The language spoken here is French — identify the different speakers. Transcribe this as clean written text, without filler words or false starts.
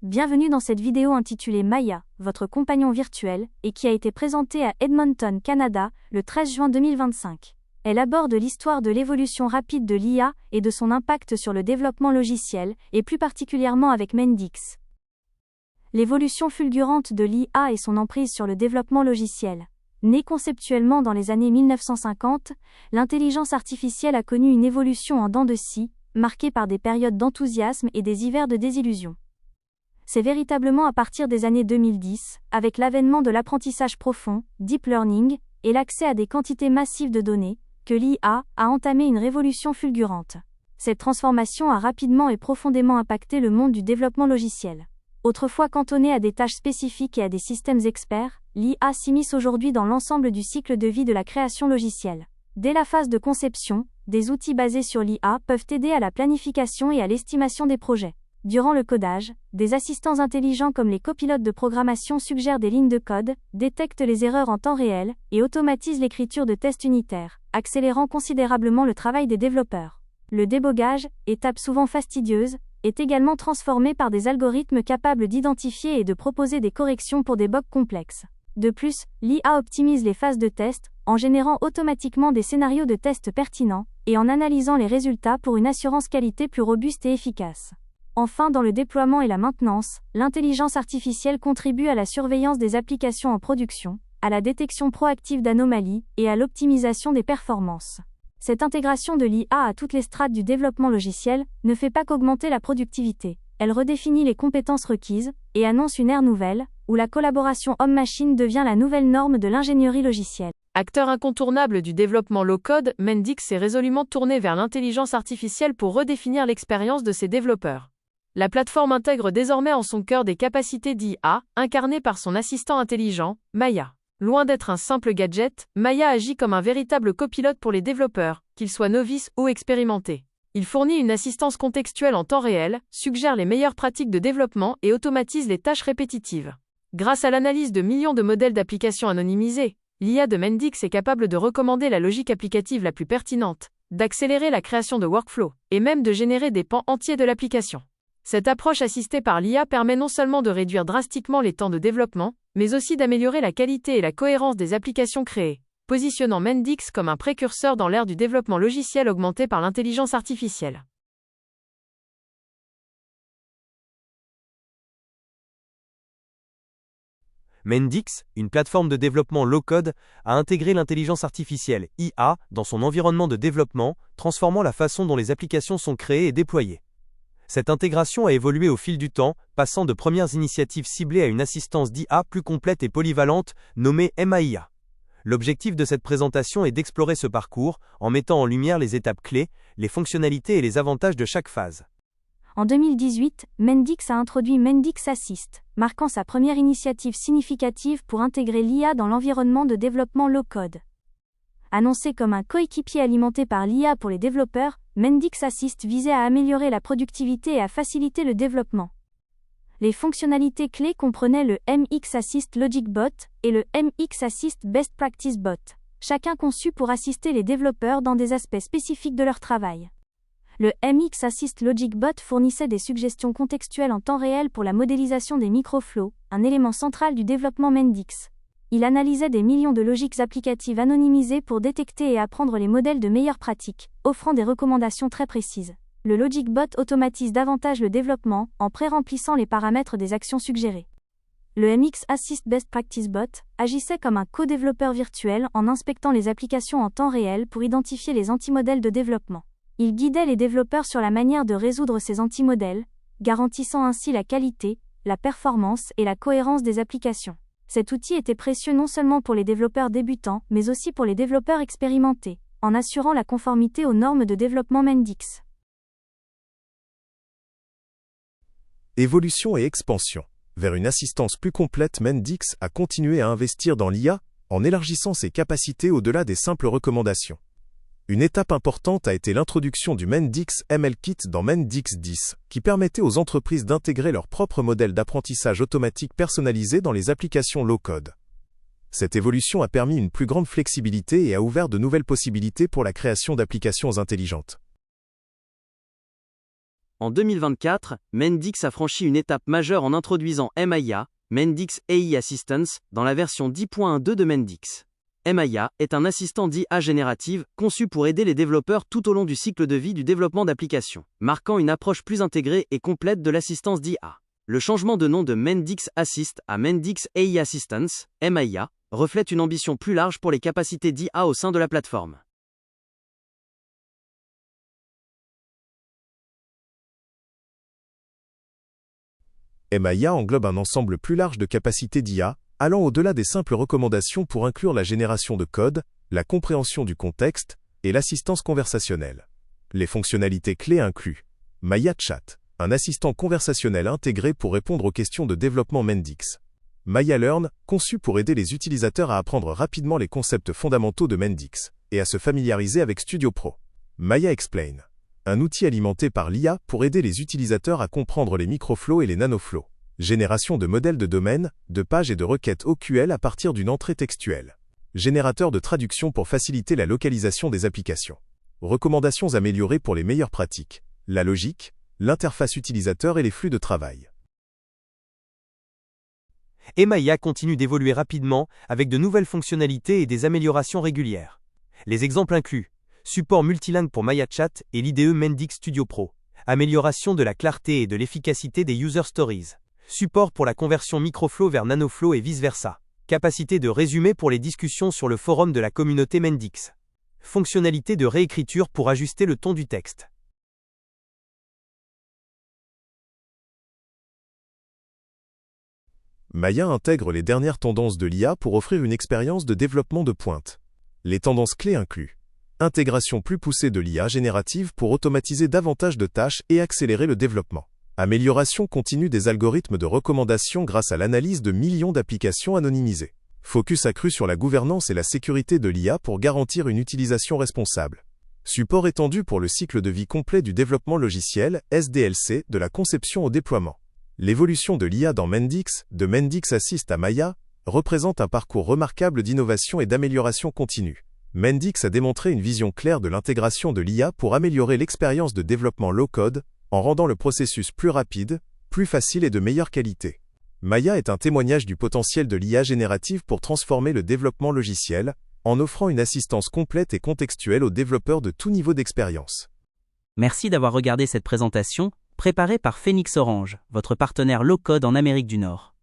Speaker 1: Bienvenue dans cette vidéo intitulée Maya, votre compagnon virtuel, et qui a été présentée à Edmonton, Canada, le 13 juin 2025. Elle aborde l'histoire de l'évolution rapide de l'IA et de son impact sur le développement logiciel, et plus particulièrement avec Mendix. L'évolution fulgurante de l'IA et son emprise sur le développement logiciel. Née conceptuellement dans les années 1950, l'intelligence artificielle a connu une évolution en dents de scie, marquée par des périodes d'enthousiasme et des hivers de désillusion. C'est véritablement à partir des années 2010, avec l'avènement de l'apprentissage profond, deep learning, et l'accès à des quantités massives de données, que l'IA a entamé une révolution fulgurante. Cette transformation a rapidement et profondément impacté le monde du développement logiciel. Autrefois cantonnée à des tâches spécifiques et à des systèmes experts, l'IA s'immisce aujourd'hui dans l'ensemble du cycle de vie de la création logicielle. Dès la phase de conception, des outils basés sur l'IA peuvent aider à la planification et à l'estimation des projets. Durant le codage, des assistants intelligents comme les copilotes de programmation suggèrent des lignes de code, détectent les erreurs en temps réel et automatisent l'écriture de tests unitaires, accélérant considérablement le travail des développeurs. Le débogage, étape souvent fastidieuse, est également transformé par des algorithmes capables d'identifier et de proposer des corrections pour des bugs complexes. De plus, l'IA optimise les phases de test, en générant automatiquement des scénarios de test pertinents, et en analysant les résultats pour une assurance qualité plus robuste et efficace. Enfin, dans le déploiement et la maintenance, l'intelligence artificielle contribue à la surveillance des applications en production, à la détection proactive d'anomalies, et à l'optimisation des performances. Cette intégration de l'IA à toutes les strates du développement logiciel ne fait pas qu'augmenter la productivité, elle redéfinit les compétences requises, et annonce une ère nouvelle, où la collaboration homme-machine devient la nouvelle norme de l'ingénierie logicielle.
Speaker 2: Acteur incontournable du développement low-code, Mendix s'est résolument tourné vers l'intelligence artificielle pour redéfinir l'expérience de ses développeurs. La plateforme intègre désormais en son cœur des capacités d'IA, incarnées par son assistant intelligent, Maya. Loin d'être un simple gadget, Maya agit comme un véritable copilote pour les développeurs, qu'ils soient novices ou expérimentés. Il fournit une assistance contextuelle en temps réel, suggère les meilleures pratiques de développement et automatise les tâches répétitives. Grâce à l'analyse de millions de modèles d'applications anonymisés, l'IA de Mendix est capable de recommander la logique applicative la plus pertinente, d'accélérer la création de workflows, et même de générer des pans entiers de l'application. Cette approche assistée par l'IA permet non seulement de réduire drastiquement les temps de développement, mais aussi d'améliorer la qualité et la cohérence des applications créées, positionnant Mendix comme un précurseur dans l'ère du développement logiciel augmenté par l'intelligence artificielle.
Speaker 3: Mendix, une plateforme de développement low-code, a intégré l'intelligence artificielle IA dans son environnement de développement, transformant la façon dont les applications sont créées et déployées. Cette intégration a évolué au fil du temps, passant de premières initiatives ciblées à une assistance d'IA plus complète et polyvalente, nommée MAIA. L'objectif de cette présentation est d'explorer ce parcours, en mettant en lumière les étapes clés, les fonctionnalités et les avantages de chaque phase.
Speaker 1: En 2018, Mendix a introduit Mendix Assist, marquant sa première initiative significative pour intégrer l'IA dans l'environnement de développement low-code. Annoncé comme un coéquipier alimenté par l'IA pour les développeurs, Mendix Assist visait à améliorer la productivité et à faciliter le développement. Les fonctionnalités clés comprenaient le MX Assist Logic Bot et le MX Assist Best Practice Bot, chacun conçu pour assister les développeurs dans des aspects spécifiques de leur travail. Le MX Assist Logic Bot fournissait des suggestions contextuelles en temps réel pour la modélisation des microflows, un élément central du développement Mendix. Il analysait des millions de logiques applicatives anonymisées pour détecter et apprendre les modèles de meilleures pratiques, offrant des recommandations très précises. Le Logic Bot automatise davantage le développement en pré-remplissant les paramètres des actions suggérées. Le MX Assist Best Practice Bot agissait comme un co-développeur virtuel en inspectant les applications en temps réel pour identifier les antimodèles de développement. Il guidait les développeurs sur la manière de résoudre ces antimodèles, garantissant ainsi la qualité, la performance et la cohérence des applications. Cet outil était précieux non seulement pour les développeurs débutants, mais aussi pour les développeurs expérimentés, en assurant la conformité aux normes de développement Mendix.
Speaker 4: Évolution et expansion. Vers une assistance plus complète, Mendix a continué à investir dans l'IA, en élargissant ses capacités au-delà des simples recommandations. Une étape importante a été l'introduction du Mendix ML Kit dans Mendix 10, qui permettait aux entreprises d'intégrer leur propre modèle d'apprentissage automatique personnalisé dans les applications low-code. Cette évolution a permis une plus grande flexibilité et a ouvert de nouvelles possibilités pour la création d'applications intelligentes.
Speaker 5: En 2024, Mendix a franchi une étape majeure en introduisant MIA, Mendix AI Assistance, dans la version 10.12 de Mendix. MIA est un assistant d'IA générative, conçu pour aider les développeurs tout au long du cycle de vie du développement d'applications, marquant une approche plus intégrée et complète de l'assistance d'IA. Le changement de nom de Mendix Assist à Mendix AI Assistance, MIA, reflète une ambition plus large pour les capacités d'IA au sein de la plateforme.
Speaker 4: MIA englobe un ensemble plus large de capacités d'IA, allant au-delà des simples recommandations pour inclure la génération de code, la compréhension du contexte et l'assistance conversationnelle. Les fonctionnalités clés incluent Maya Chat, un assistant conversationnel intégré pour répondre aux questions de développement Mendix. Maya Learn, conçu pour aider les utilisateurs à apprendre rapidement les concepts fondamentaux de Mendix et à se familiariser avec Studio Pro. Maya Explain, un outil alimenté par l'IA pour aider les utilisateurs à comprendre les microflows et les nanoflows. Génération de modèles de domaine, de pages et de requêtes OQL à partir d'une entrée textuelle. Générateur de traduction pour faciliter la localisation des applications. Recommandations améliorées pour les meilleures pratiques. La logique, l'interface utilisateur et les flux de travail.
Speaker 3: MIA continue d'évoluer rapidement avec de nouvelles fonctionnalités et des améliorations régulières. Les exemples incluent support multilingue pour Maya Chat et l'IDE Mendix Studio Pro, amélioration de la clarté et de l'efficacité des user stories, support pour la conversion microflow vers nanoflow et vice-versa, capacité de résumé pour les discussions sur le forum de la communauté Mendix, fonctionnalité de réécriture pour ajuster le ton du texte.
Speaker 4: Maya intègre les dernières tendances de l'IA pour offrir une expérience de développement de pointe. Les tendances clés incluent intégration plus poussée de l'IA générative pour automatiser davantage de tâches et accélérer le développement. Amélioration continue des algorithmes de recommandation grâce à l'analyse de millions d'applications anonymisées. Focus accru sur la gouvernance et la sécurité de l'IA pour garantir une utilisation responsable. Support étendu pour le cycle de vie complet du développement logiciel, SDLC, de la conception au déploiement. L'évolution de l'IA dans Mendix, de Mendix Assist à Maya, représente un parcours remarquable d'innovation et d'amélioration continue. Mendix a démontré une vision claire de l'intégration de l'IA pour améliorer l'expérience de développement low-code, en rendant le processus plus rapide, plus facile et de meilleure qualité. Maya est un témoignage du potentiel de l'IA générative pour transformer le développement logiciel, en offrant une assistance complète et contextuelle aux développeurs de tout niveau d'expérience.
Speaker 6: Merci d'avoir regardé cette présentation, préparée par Phoenix Orange, votre partenaire low-code en Amérique du Nord.